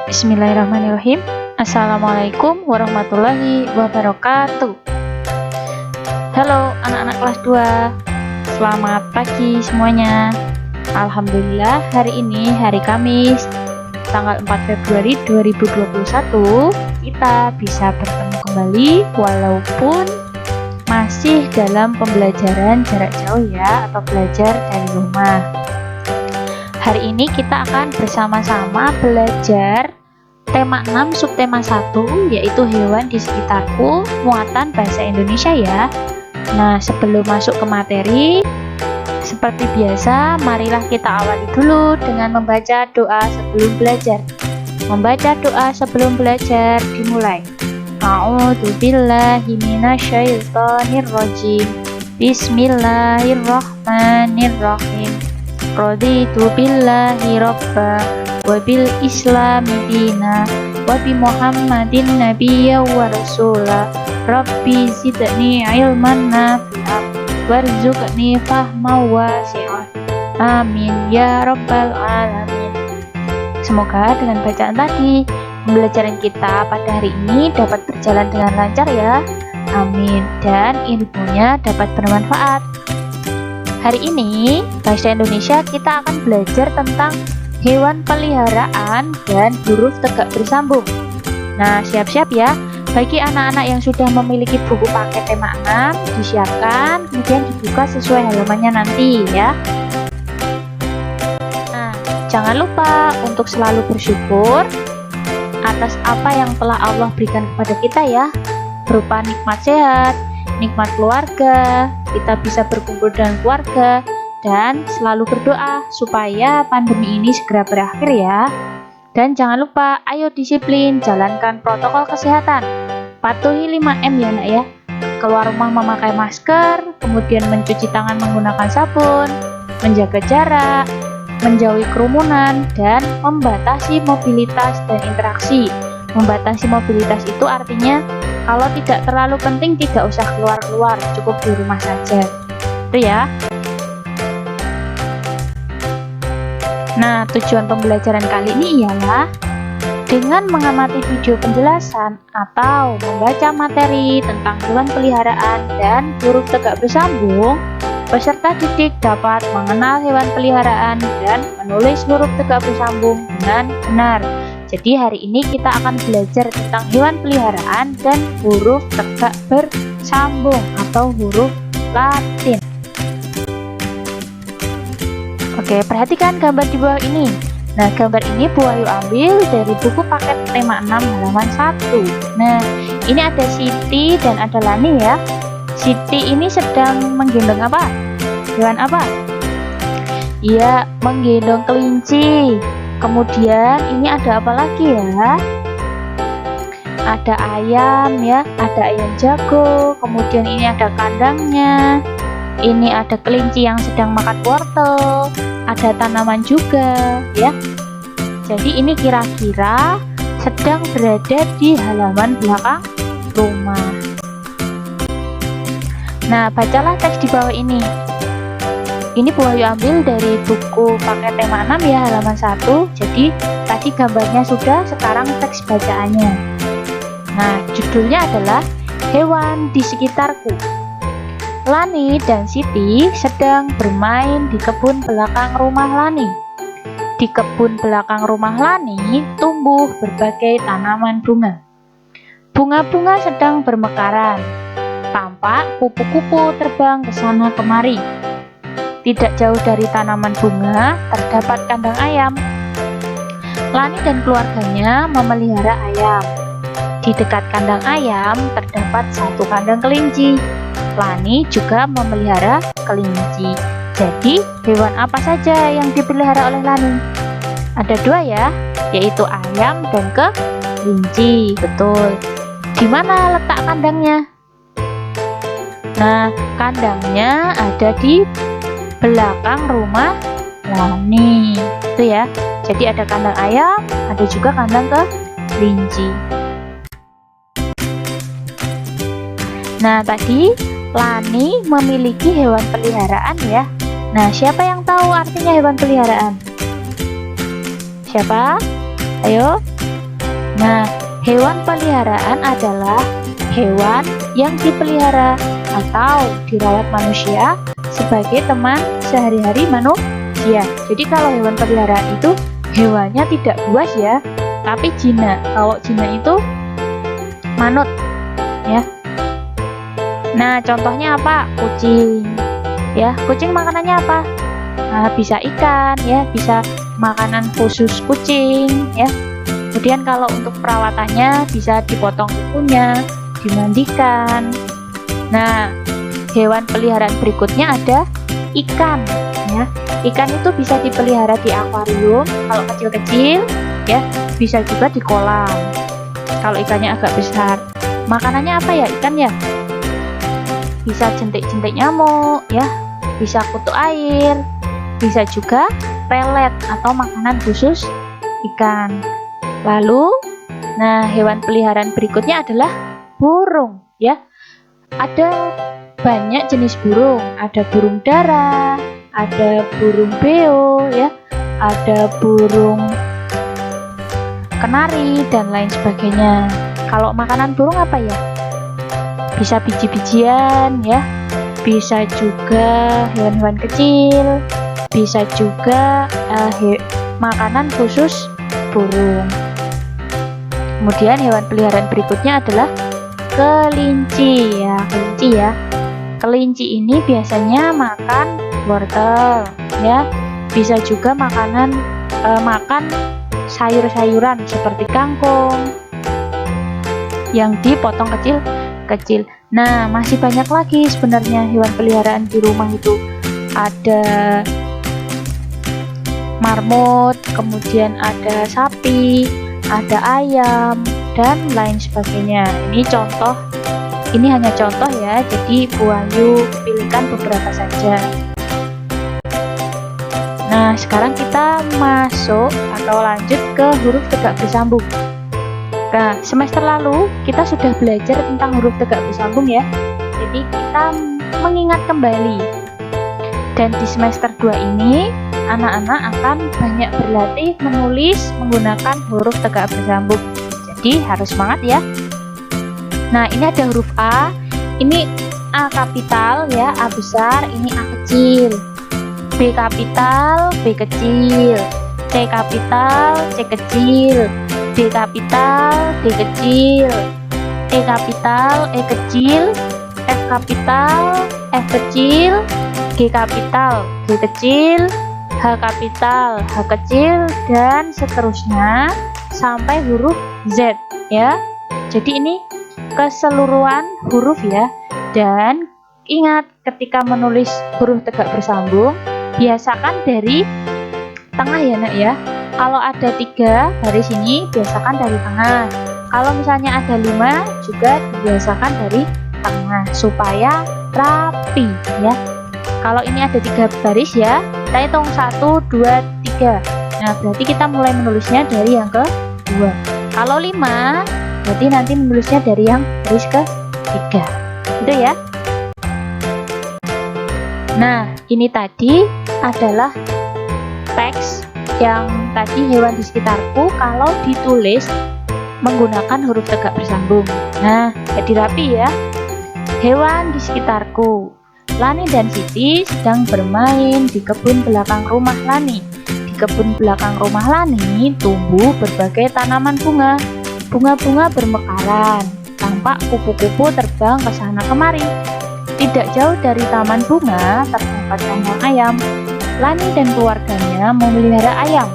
Bismillahirrahmanirrahim. Assalamualaikum warahmatullahi wabarakatuh. Halo anak-anak kelas 2, selamat pagi semuanya. Alhamdulillah hari ini hari Kamis tanggal 4 Februari 2021 kita bisa bertemu kembali walaupun masih dalam pembelajaran jarak jauh ya, atau belajar dari rumah. Hari ini kita akan bersama-sama belajar tema 6 subtema 1, yaitu hewan di sekitarku, muatan bahasa Indonesia ya. Nah, sebelum masuk ke materi, seperti biasa, marilah kita awali dulu dengan membaca doa sebelum belajar. Membaca doa sebelum belajar dimulai. A'udzubillahi minasyaitonirrajim. Bismillahirrahmanirrahim. Raditu billahi rabba wa bil islami dina wa bi muhammadin nabiyya wa rasula. Rabbi zidni ilman nafi'an warzuqni fahman wasi'an. Amin ya rabbal alamin. Semoga dengan bacaan tadi pembelajaran kita pada hari ini dapat berjalan dengan lancar ya. Amin. Dan ilmunya dapat bermanfaat. Hari ini bahasa Indonesia kita akan belajar tentang hewan peliharaan dan huruf tegak bersambung. Nah, siap-siap ya. Bagi anak-anak yang sudah memiliki buku paket tema 6, disiapkan, kemudian dibuka sesuai halamannya nanti ya. Nah, jangan lupa untuk selalu bersyukur atas apa yang telah Allah berikan kepada kita ya, berupa nikmat sehat, nikmat keluarga, kita bisa berkumpul dengan keluarga, dan selalu berdoa supaya pandemi ini segera berakhir ya. Dan jangan lupa, ayo disiplin, jalankan protokol kesehatan, patuhi 5M ya nak ya. Keluar rumah memakai masker, kemudian mencuci tangan menggunakan sabun, menjaga jarak, menjauhi kerumunan, dan membatasi mobilitas dan interaksi. Membatasi mobilitas itu artinya kalau tidak terlalu penting tidak usah keluar-keluar, cukup di rumah saja. Itu ya. Nah, tujuan pembelajaran kali ini ialah dengan mengamati video penjelasan atau membaca materi tentang hewan peliharaan dan huruf tegak bersambung, peserta didik dapat mengenal hewan peliharaan dan menulis huruf tegak bersambung dengan benar. Jadi hari ini kita akan belajar tentang hewan peliharaan dan huruf tegak bersambung atau huruf Latin. Oke, perhatikan gambar di bawah ini. Nah, gambar ini Bu Ayu ambil dari buku paket tema 6 halaman 1. Nah, ini ada Siti dan ada Lani ya. Siti ini sedang menggendong apa? Hewan apa? Iya, menggendong kelinci. Kemudian ini ada apa lagi ya? Ada ayam ya, ada ayam jago. Kemudian ini ada kandangnya. Ini ada kelinci yang sedang makan wortel. Ada tanaman juga ya. Jadi ini kira-kira sedang berada di halaman belakang rumah. Nah, bacalah teks di bawah ini. Ini Bu Ayu ambil dari buku paket tema 6 ya, halaman 1. Jadi tadi gambarnya sudah, sekarang teks bacaannya. Nah, judulnya adalah Hewan di Sekitarku. Lani dan Siti sedang bermain di kebun belakang rumah Lani. Di kebun belakang rumah Lani tumbuh berbagai tanaman bunga. Bunga-bunga sedang bermekaran. Tampak kupu-kupu terbang ke sana kemari. Tidak jauh dari tanaman bunga terdapat kandang ayam. Lani dan keluarganya memelihara ayam. Di dekat kandang ayam terdapat satu kandang kelinci. Lani juga memelihara kelinci. Jadi hewan apa saja yang dipelihara oleh Lani? Ada 2 ya, yaitu ayam dan kelinci. Betul. Di mana letak kandangnya? Nah, kandangnya ada di belakang rumah Lani. Itu ya. Jadi ada kandang ayam, ada juga kandang kelinci. Nah, tadi Lani memiliki hewan peliharaan ya. Nah, siapa yang tahu artinya hewan peliharaan? Siapa? Ayo. Nah, hewan peliharaan adalah hewan yang dipelihara atau dirawat manusia sebagai teman sehari-hari manusia. Jadi kalau hewan peliharaan itu hewannya tidak buas ya, tapi jinak. Kalau jinak itu manut ya. Nah, contohnya apa? Kucing. Ya, kucing makanannya apa? Nah, bisa ikan ya, bisa makanan khusus kucing ya. Kemudian kalau untuk perawatannya bisa dipotong kukunya, dimandikan. Nah, hewan peliharaan berikutnya ada ikan ya. Ikan itu bisa dipelihara di akuarium kalau kecil-kecil ya, bisa juga di kolam kalau ikannya agak besar. Makanannya apa ya ikan ya? Bisa jentik-jentik nyamuk ya, bisa kutu air, bisa juga pelet atau makanan khusus ikan. Lalu, nah hewan peliharaan berikutnya adalah burung ya. Ada banyak jenis burung, ada burung dara, ada burung beo ya, ada burung kenari dan lain sebagainya. Kalau makanan burung apa ya? Bisa biji-bijian ya, bisa juga hewan-hewan kecil, bisa juga makanan khusus burung. Kemudian hewan peliharaan berikutnya adalah kelinci ya. Kelinci ini biasanya makan wortel ya, bisa juga makan sayur-sayuran seperti kangkung yang dipotong kecil-kecil. Nah, masih banyak lagi sebenarnya hewan peliharaan di rumah itu. Ada marmut, kemudian ada sapi, ada ayam, dan lain sebagainya. Ini hanya contoh ya, jadi Bu Ayu pilihkan beberapa saja. Nah, sekarang kita masuk atau lanjut ke huruf tegak bersambung. Nah, semester lalu kita sudah belajar tentang huruf tegak bersambung ya. Jadi kita mengingat kembali. Dan di semester 2 ini, anak-anak akan banyak berlatih menulis menggunakan huruf tegak bersambung. Jadi harus semangat ya. Nah, ini ada huruf A. Ini A kapital ya, A besar, ini A kecil. B kapital, B kecil. C kapital, C kecil. D kapital, D kecil. E kapital, E kecil. F kapital, F kecil. G kapital, G kecil. H kapital, H kecil, dan seterusnya sampai huruf Z ya. Jadi ini keseluruhan huruf ya. Dan ingat, ketika menulis huruf tegak bersambung, biasakan dari tengah ya nak ya. Kalau ada 3 garis ini, biasakan dari tengah. Kalau misalnya ada 5, juga dibiasakan dari tengah supaya rapi ya. Kalau ini ada 3 baris ya, kita hitung 1, 2, 3. Nah, berarti kita mulai menulisnya dari yang kedua. Kalau 5, berarti nanti menulisnya dari yang baris ke-3. Gitu ya. Nah, ini tadi adalah teks yang tadi hewan di sekitarku kalau ditulis menggunakan huruf tegak bersambung. Nah, jadi rapi ya. Hewan di sekitarku. Lani dan Siti sedang bermain di kebun belakang rumah Lani. Di kebun belakang rumah Lani tumbuh berbagai tanaman bunga. Bunga-bunga bermekaran. Tampak kupu-kupu terbang ke sana kemari. Tidak jauh dari taman bunga terdapat kandang ayam. Lani dan keluarganya memelihara ayam.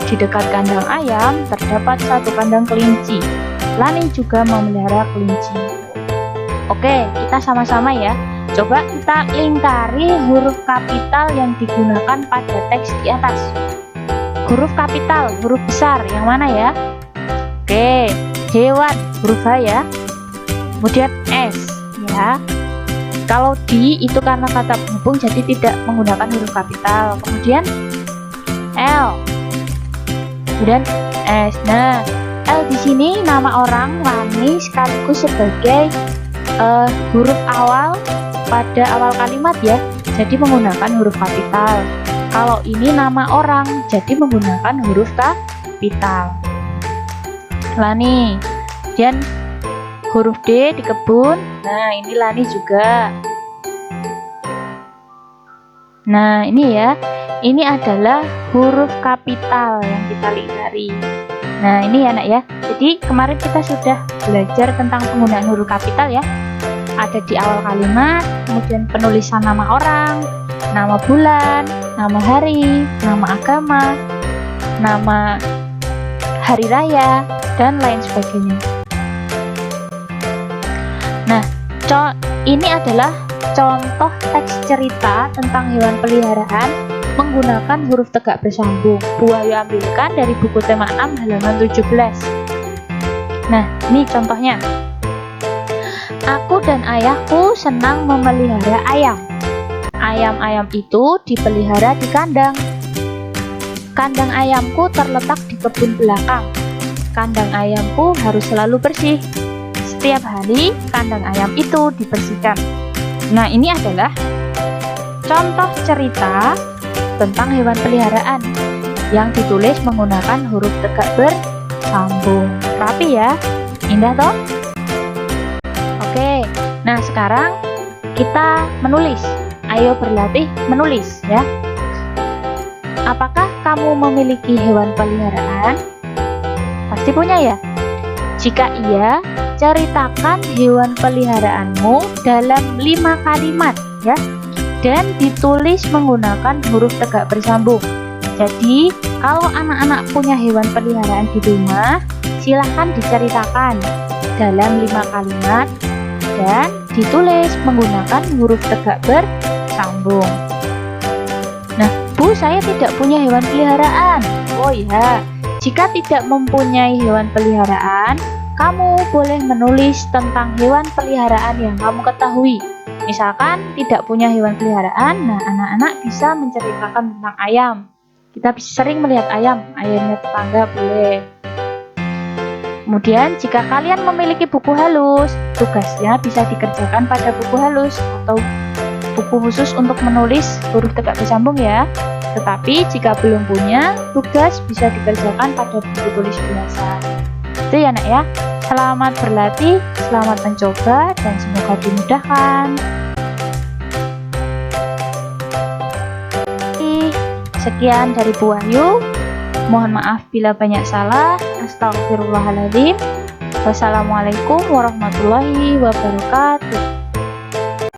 Di dekat kandang ayam terdapat satu kandang kelinci. Lani juga memelihara kelinci. Oke, kita sama-sama ya. Coba kita lingkari huruf kapital yang digunakan pada teks di atas. Huruf kapital, huruf besar, yang mana ya? Oke, hewan, huruf H ya. Kemudian S ya. Kalau D itu karena kata penghubung jadi tidak menggunakan huruf kapital. Kemudian L, kemudian S. Nah, L di sini nama orang Lani sekaligus sebagai huruf awal pada awal kalimat ya. Jadi menggunakan huruf kapital. Kalau ini nama orang, jadi menggunakan huruf kapital. Lani. Kemudian huruf D di kebun. Nah, ini Lani juga. Nah, ini ya. Ini adalah huruf kapital yang kita lingkari. Nah, ini ya, Nak ya. Jadi, kemarin kita sudah belajar tentang penggunaan huruf kapital ya. Ada di awal kalimat, kemudian penulisan nama orang, nama bulan, nama hari, nama agama, nama hari raya, dan lain sebagainya. Nah, ini adalah contoh teks cerita tentang hewan peliharaan menggunakan huruf tegak bersambung. Buahyu ambilkan dari buku tema 6 halaman 17. Nah, ini contohnya. Aku dan ayahku senang memelihara ayam. Ayam-ayam itu dipelihara di kandang. Kandang ayamku terletak di kebun belakang. Kandang ayamku harus selalu bersih. Setiap hari kandang ayam itu dibersihkan. Nah, ini adalah contoh cerita tentang hewan peliharaan yang ditulis menggunakan huruf tegak bersambung. Rapi ya, indah toh? Oke, nah sekarang kita menulis. Ayo berlatih menulis ya. Apakah kamu memiliki hewan peliharaan? Pasti punya ya? Jika iya, ceritakan hewan peliharaanmu dalam 5 kalimat ya. Dan ditulis menggunakan huruf tegak bersambung. Jadi, kalau anak-anak punya hewan peliharaan di rumah, silahkan diceritakan dalam 5 kalimat dan ditulis menggunakan huruf tegak bersambung. Nah, Bu, saya tidak punya hewan peliharaan. Oh ya, jika tidak mempunyai hewan peliharaan, kamu boleh menulis tentang hewan peliharaan yang kamu ketahui. Misalkan tidak punya hewan peliharaan, nah anak-anak bisa menceritakan tentang ayam. Kita sering melihat ayamnya tetangga boleh. Kemudian jika kalian memiliki buku halus, tugasnya bisa dikerjakan pada buku halus atau buku khusus untuk menulis huruf tegak bersambung ya. Tetapi jika belum punya, tugas bisa dikerjakan pada buku tulis biasa. Itu ya, Nak ya. Selamat berlatih, selamat mencoba, dan semoga dimudahkan. Sekian dari Bu Wahyu. Mohon maaf bila banyak salah. Astagfirullahaladzim. Wassalamualaikum warahmatullahi wabarakatuh.